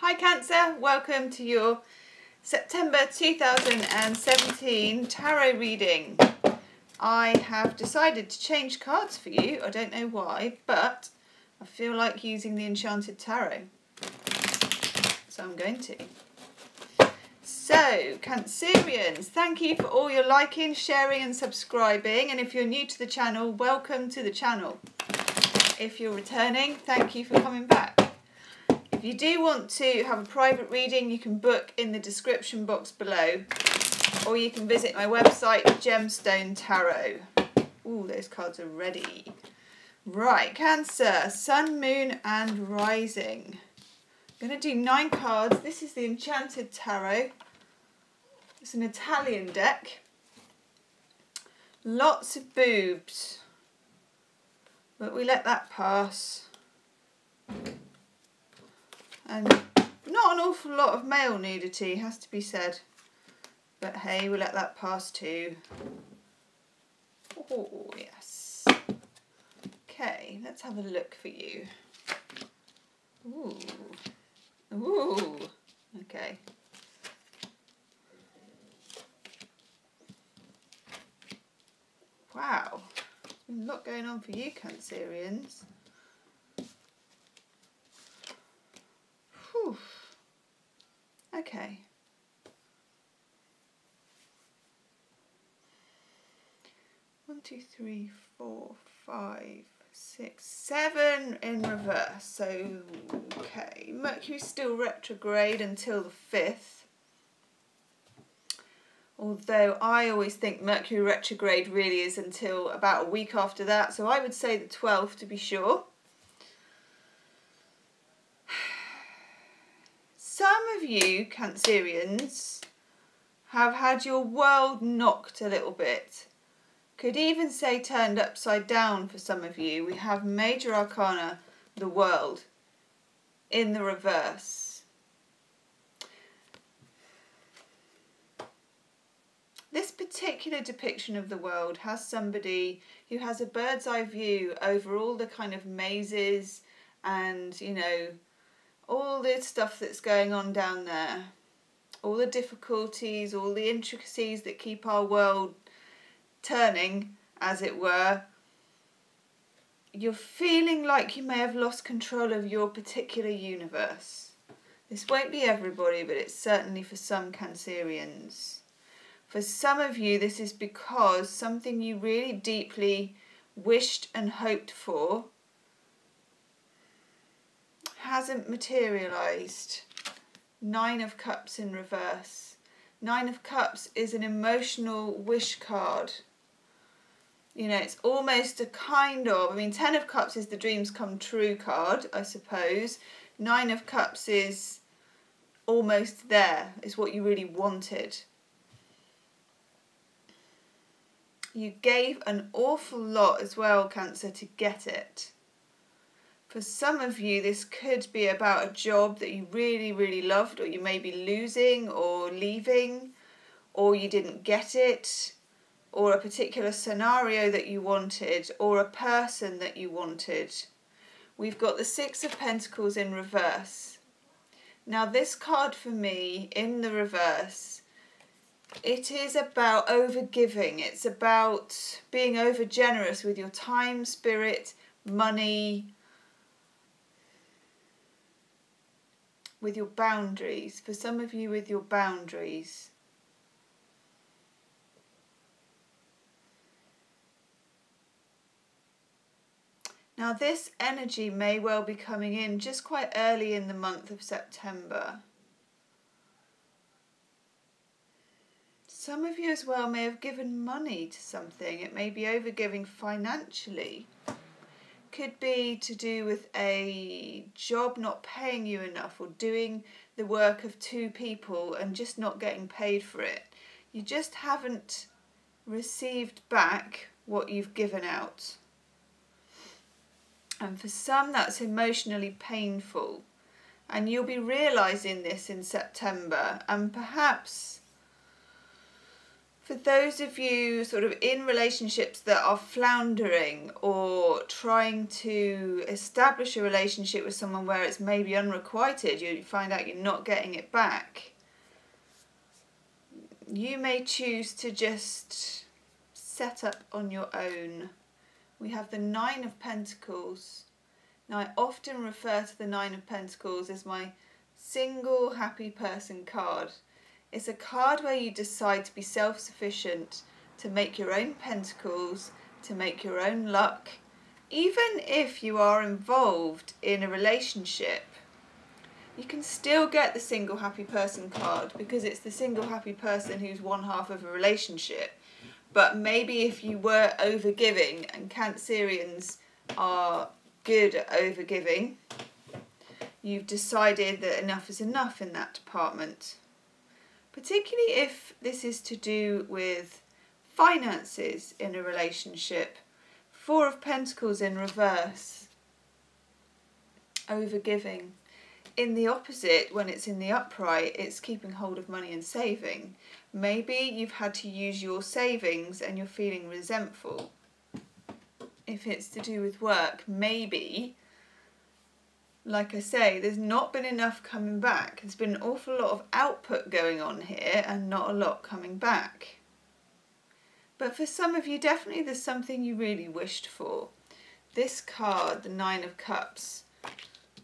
Hi Cancer, welcome to your September 2017 tarot reading. I have decided to change cards for you. I don't know why, but I feel like using the Enchanted Tarot, so I'm going to. So, Cancerians, thank you for all your liking, sharing and subscribing, and if you're new to the channel, welcome to the channel. If you're returning, thank you for coming back. If you do want to have a private reading, you can book in the description box below, or you can visit my website, Gemstonetarot. Ooh, those cards are ready. Right, Cancer, Sun, Moon and Rising. I'm going to do 9 cards. This is the Enchanted Tarot. It's an Italian deck. Lots of boobs, but we let that pass. And not an awful lot of male nudity, has to be said. But hey, we'll let that pass too. Oh, yes. Okay, let's have a look for you. Ooh. Ooh. Okay. Wow. A lot going on for you, Cancerians. Whew. Okay. One, two, three, 4, 5, 6, 7 in reverse. So, okay. Mercury's still retrograde until the 5th. Although I always think Mercury retrograde really is until about a week after that. So I would say the 12th to be sure. Some of you, Cancerians, have had your world knocked a little bit. Could even say turned upside down for some of you. We have Major Arcana, the World, in the reverse. This particular depiction of the world has somebody who has a bird's eye view over all the kind of mazes and, you know, all the stuff that's going on down there. All the difficulties, all the intricacies that keep our world turning, as it were. You're feeling like you may have lost control of your particular universe. This won't be everybody, but it's certainly for some Cancerians. For some of you, this is because something you really deeply wished and hoped for hasn't materialised. 9 of Cups in reverse. 9 of Cups is an emotional wish card. You know, it's almost a kind of, I mean, 10 of Cups is the dreams come true card, I suppose. 9 of Cups is almost there. It's what you really wanted. You gave an awful lot as well, Cancer, to get it. For some of you, this could be about a job that you really, really loved, or you may be losing or leaving, or you didn't get it, or a particular scenario that you wanted, or a person that you wanted. We've got the 6 of Pentacles in reverse. Now this card for me, in the reverse, it is about overgiving. It's about being over generous with your time, spirit, money, with your boundaries. For some of you, with your boundaries. Now this energy may well be coming in just quite early in the month of September. Some of you as well may have given money to something. It may be overgiving financially. Could be to do with a job not paying you enough, or doing the work of 2 people and just not getting paid for it. You just haven't received back what you've given out. And for some, that's emotionally painful. And you'll be realising this in September. And perhaps For those of you sort of in relationships that are floundering or trying to establish a relationship with someone where it's maybe unrequited, you find out you're not getting it back, you may choose to just set up on your own. We have the Nine of Pentacles. Now, I often refer to the Nine of Pentacles as my single happy person card. It's a card where you decide to be self-sufficient, to make your own pentacles, to make your own luck. Even if you are involved in a relationship, you can still get the single happy person card because it's the single happy person who's one half of a relationship. But maybe if you were overgiving, and Cancerians are good at overgiving, you've decided that enough is enough in that department. Particularly if this is to do with finances in a relationship. Four of Pentacles in reverse. Overgiving. In the opposite, when it's in the upright, it's keeping hold of money and saving. Maybe you've had to use your savings and you're feeling resentful. If it's to do with work, maybe, like I say, there's not been enough coming back. There's been an awful lot of output going on here and not a lot coming back. But for some of you, definitely there's something you really wished for. This card, the Nine of Cups.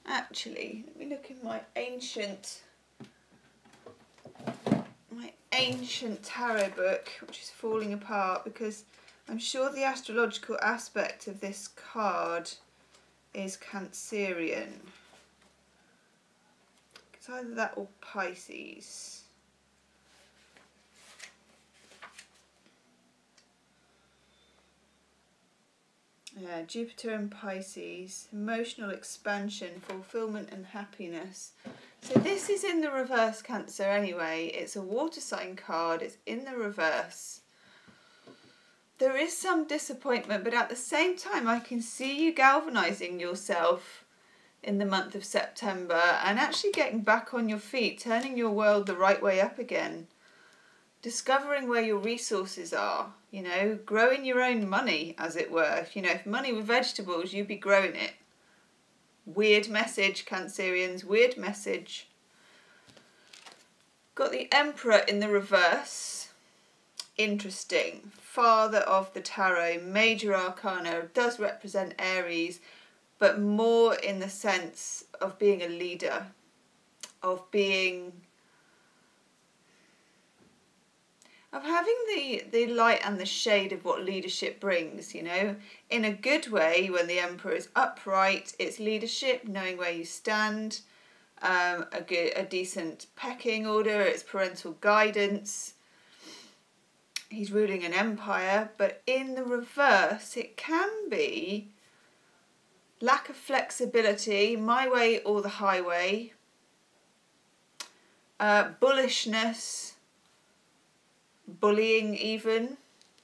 Actually, let me look in my ancient tarot book, which is falling apart because I'm sure the astrological aspect of this card is Cancerian. It's either that or Pisces. Yeah, Jupiter and Pisces, emotional expansion, fulfillment and happiness. So this is in the reverse, Cancer, anyway. It's a water sign card, it's in the reverse. There is some disappointment, but at the same time I can see you galvanising yourself in the month of September and actually getting back on your feet, turning your world the right way up again. Discovering where your resources are, you know, growing your own money, as it were. If money were vegetables, you'd be growing it. Weird message, Cancerians, weird message. Got the Emperor in the reverse. Interesting. Father of the Tarot, major arcana, does represent Aries, but more in the sense of being a leader, of having the light and the shade of what leadership brings, in a good way. When the Emperor is upright, it's leadership, knowing where you stand, a decent pecking order, it's parental guidance. He's ruling an empire, but in the reverse, it can be lack of flexibility, my way or the highway, bullishness, bullying even.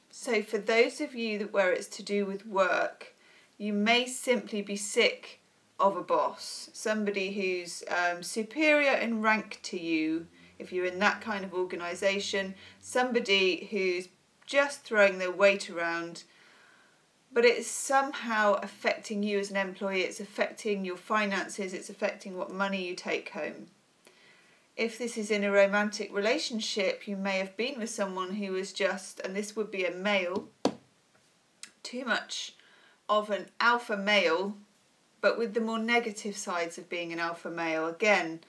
So for those of you where it's to do with work, you may simply be sick of a boss, somebody who's superior in rank to you, if you're in that kind of organisation, somebody who's just throwing their weight around, but it's somehow affecting you as an employee, it's affecting your finances, it's affecting what money you take home. If this is in a romantic relationship, you may have been with someone who was just, and this would be a male, too much of an alpha male, but with the more negative sides of being an alpha male. Again,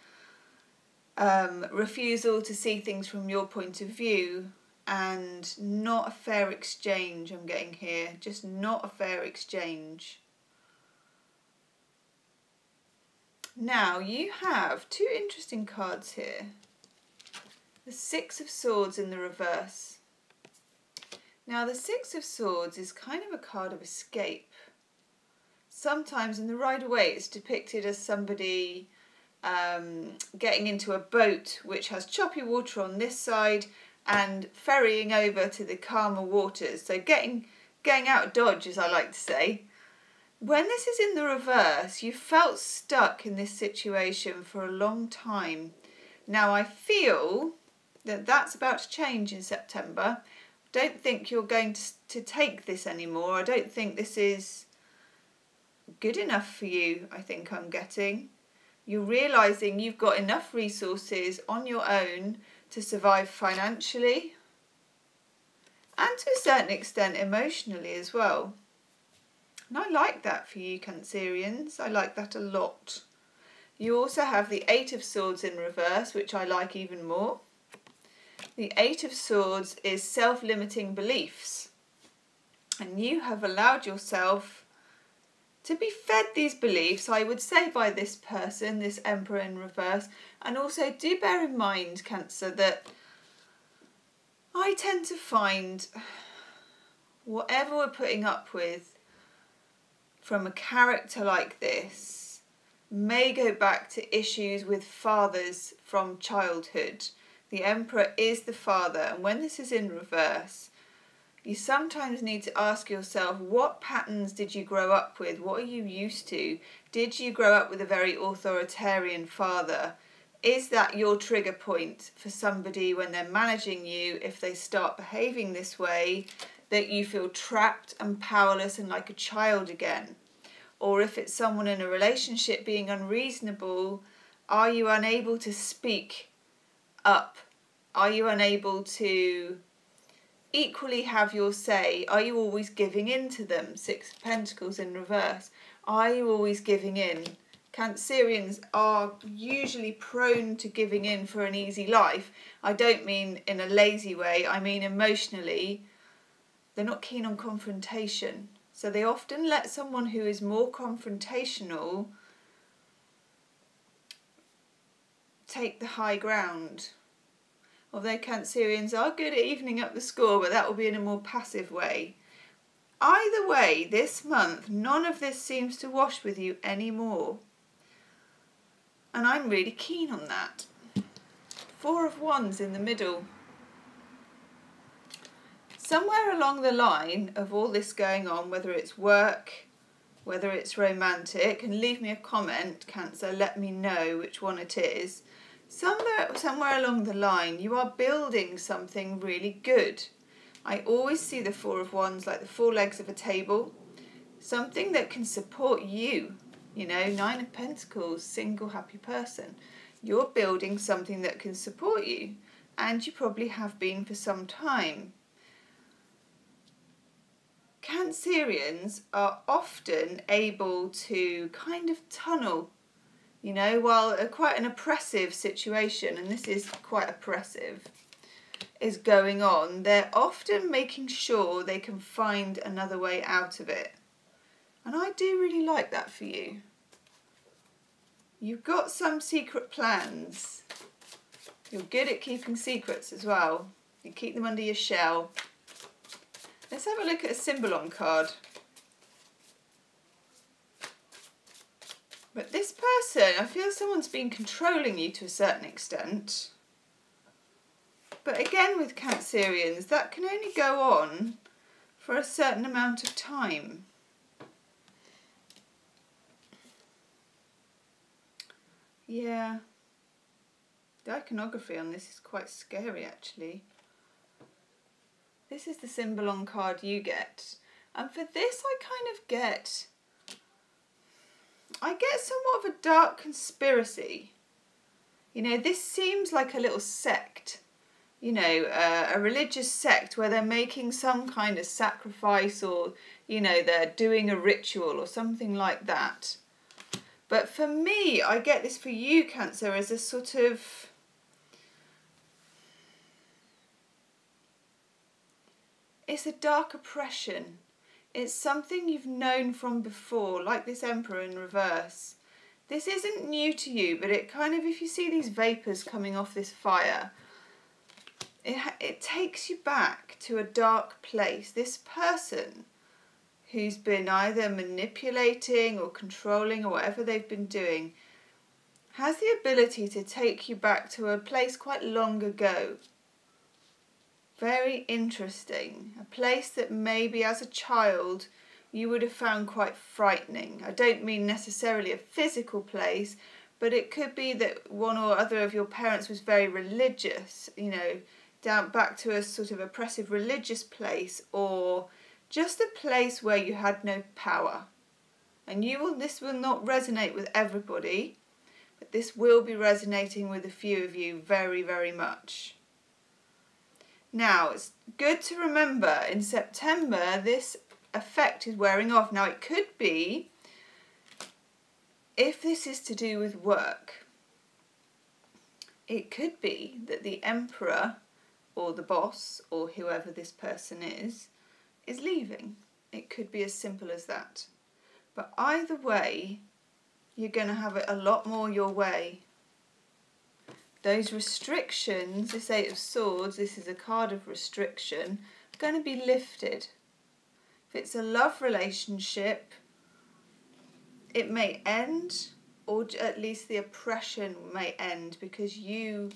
refusal to see things from your point of view, and not a fair exchange I'm getting here, just not a fair exchange. Now you have two interesting cards here. The Six of Swords in the reverse. Now the Six of Swords is kind of a card of escape. Sometimes in the Rider-Waite it's depicted as somebody getting into a boat which has choppy water on this side and ferrying over to the calmer waters. So getting out of Dodge, as I like to say. When this is in the reverse, you felt stuck in this situation for a long time. Now I feel that that's about to change in September. don't think you're going to take this anymore. I don't think this is good enough for you, I think I'm getting. You're realising you've got enough resources on your own to survive financially and to a certain extent emotionally as well. And I like that for you, Cancerians. I like that a lot. You also have the Eight of Swords in reverse, which I like even more. The Eight of Swords is self-limiting beliefs. And you have allowed yourself to be fed these beliefs, I would say, by this person, this Emperor in reverse. And also do bear in mind, Cancer, that I tend to find whatever we're putting up with from a character like this may go back to issues with fathers from childhood. The Emperor is the father, and when this is in reverse, you sometimes need to ask yourself, what patterns did you grow up with? What are you used to? Did you grow up with a very authoritarian father? Is that your trigger point for somebody when they're managing you, if they start behaving this way, that you feel trapped and powerless and like a child again? Or if it's someone in a relationship being unreasonable, are you unable to speak up? Are you unable to equally have your say? Are you always giving in to them? Six of Pentacles in reverse. Are you always giving in? Cancerians are usually prone to giving in for an easy life. I don't mean in a lazy way, I mean emotionally. They're not keen on confrontation. So they often let someone who is more confrontational take the high ground. Although Cancerians are good at evening up the score, but that will be in a more passive way. Either way, this month, none of this seems to wash with you anymore. And I'm really keen on that. Four of Wands in the middle. Somewhere along the line of all this going on, whether it's work, whether it's romantic, and leave me a comment, Cancer, let me know which one it is. Somewhere along the line, you are building something really good. I always see the Four of Wands like the four legs of a table. Something that can support you. You know, Nine of Pentacles, single happy person. You're building something that can support you. And you probably have been for some time. Cancerians are often able to kind of tunnel, you know, while quite an oppressive situation, and this is quite oppressive, is going on, they're often making sure they can find another way out of it. And I do really like that for you. You've got some secret plans. You're good at keeping secrets as well. You keep them under your shell. Let's have a look at a Symbolon card. But this person, I feel someone's been controlling you to a certain extent. But again with Cancerians, that can only go on for a certain amount of time. Yeah. The iconography on this is quite scary actually. This is the Symbolon card you get. And for this I kind of get somewhat of a dark conspiracy. You know, this seems like a little sect. You know, a religious sect where they're making some kind of sacrifice, or, you know, they're doing a ritual or something like that. But for me, I get this for you, Cancer, as a sort of... it's a dark oppression. It's something you've known from before, like this Emperor in reverse. This isn't new to you, but it kind of, if you see these vapours coming off this fire, it takes you back to a dark place. This person who's been either manipulating or controlling or whatever they've been doing has the ability to take you back to a place quite long ago. Very interesting. A place that maybe as a child you would have found quite frightening. I don't mean necessarily a physical place, but it could be that one or other of your parents was very religious, you know, down back to a sort of oppressive religious place, or just a place where you had no power. And this will not resonate with everybody, but this will be resonating with a few of you very, very much. Now, it's good to remember in September this effect is wearing off. Now, it could be, if this is to do with work, it could be that the emperor or the boss or whoever this person is leaving. It could be as simple as that. But either way, you're going to have it a lot more your way. Those restrictions, this Eight of Swords, this is a card of restriction, are going to be lifted. If it's a love relationship, it may end, or at least the oppression may end because you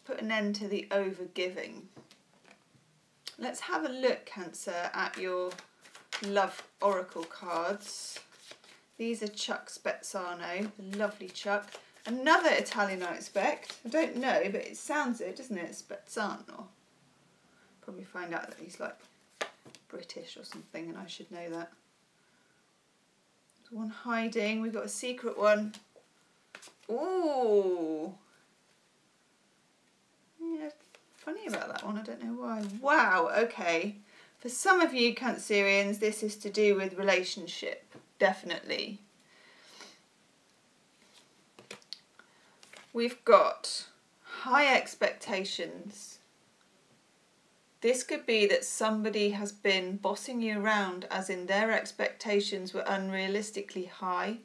put an end to the overgiving. Let's have a look, Cancer, at your love oracle cards. These are Chuck Spezzano, the lovely Chuck. Another Italian, I expect. I don't know, but it sounds it, doesn't it? Spezzano. Probably find out that he's like British or something, and I should know that. There's one hiding. We've got a secret one. Ooh. Yeah, funny about that one. I don't know why. Wow. Okay. For some of you Cancerians, this is to do with relationship. Definitely. We've got high expectations. This could be that somebody has been bossing you around, as in their expectations were unrealistically high.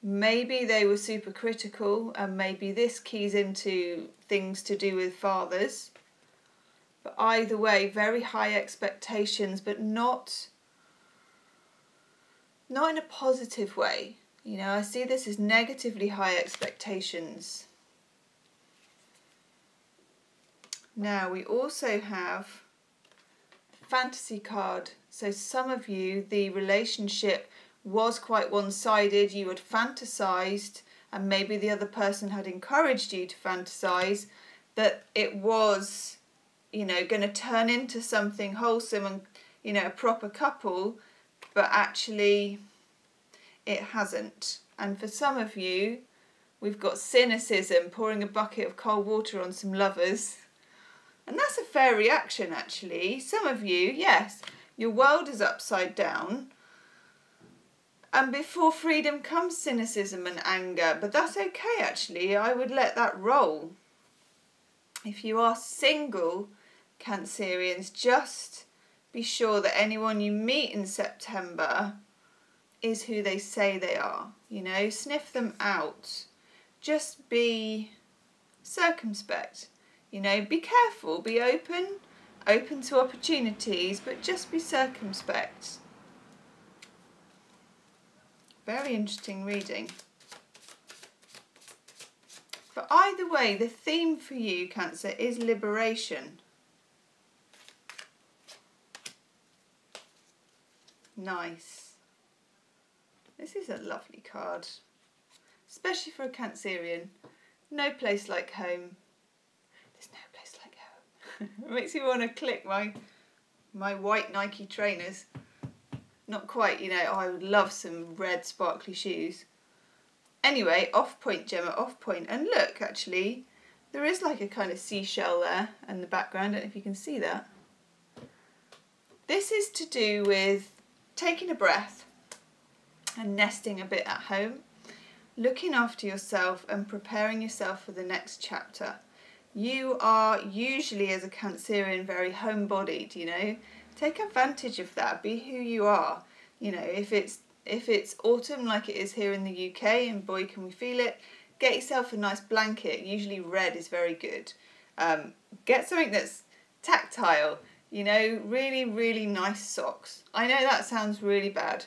Maybe they were super critical, and maybe this keys into things to do with fathers. But either way, very high expectations, but not in a positive way. You know, I see this as negatively high expectations. Now, we also have a fantasy card. So some of you, the relationship was quite one-sided. You had fantasized, and maybe the other person had encouraged you to fantasize that it was, you know, going to turn into something wholesome and, you know, a proper couple, but actually it hasn't. And for some of you, we've got cynicism, pouring a bucket of cold water on some lovers. And that's a fair reaction, actually. Some of you, yes, your world is upside down. And before freedom comes cynicism and anger. But that's okay, actually. I would let that roll. If you are single, Cancerians, just be sure that anyone you meet in September is who they say they are. You know, sniff them out. Just be circumspect. You know, be careful, be open to opportunities, but just be circumspect. Very interesting reading. But either way, the theme for you, Cancer, is liberation. Nice. This is a lovely card, especially for a Cancerian. No place like home. There's no place like home. It makes me want to click my white Nike trainers. Not quite, you know, oh, I would love some red sparkly shoes. Anyway, off point, Gemma, off point. And look, actually, there is like a kind of seashell there in the background. I don't know if you can see that. This is to do with taking a breath and nesting a bit at home, looking after yourself and preparing yourself for the next chapter. You are usually, as a Cancerian, very homebodied, you know. Take advantage of that. Be who you are. You know, if it's autumn like it is here in the UK, and boy can we feel it, get yourself a nice blanket. Usually red is very good. Get something that's tactile, you know, really, really nice socks. I know that sounds really bad,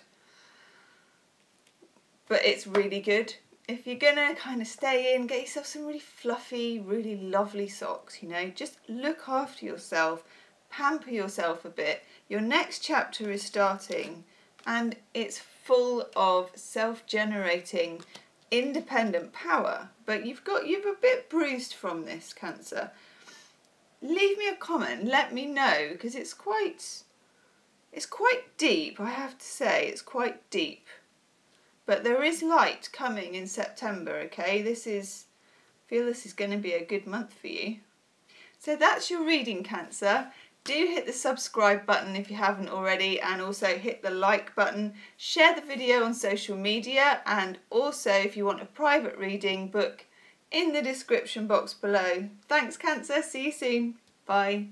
but it's really good. If you're going to kind of stay in, get yourself some really fluffy, really lovely socks, you know. Just look after yourself, pamper yourself a bit. Your next chapter is starting, and it's full of self-generating, independent power. But you're a bit bruised from this, Cancer. leave me a comment, let me know, because it's quite deep, I have to say. It's quite deep. But there is light coming in September, okay? I feel this is going to be a good month for you. So that's your reading, Cancer. Do hit the subscribe button if you haven't already, and also hit the like button. Share the video on social media, and also if you want a private reading, book in the description box below. Thanks, Cancer. See you soon. Bye.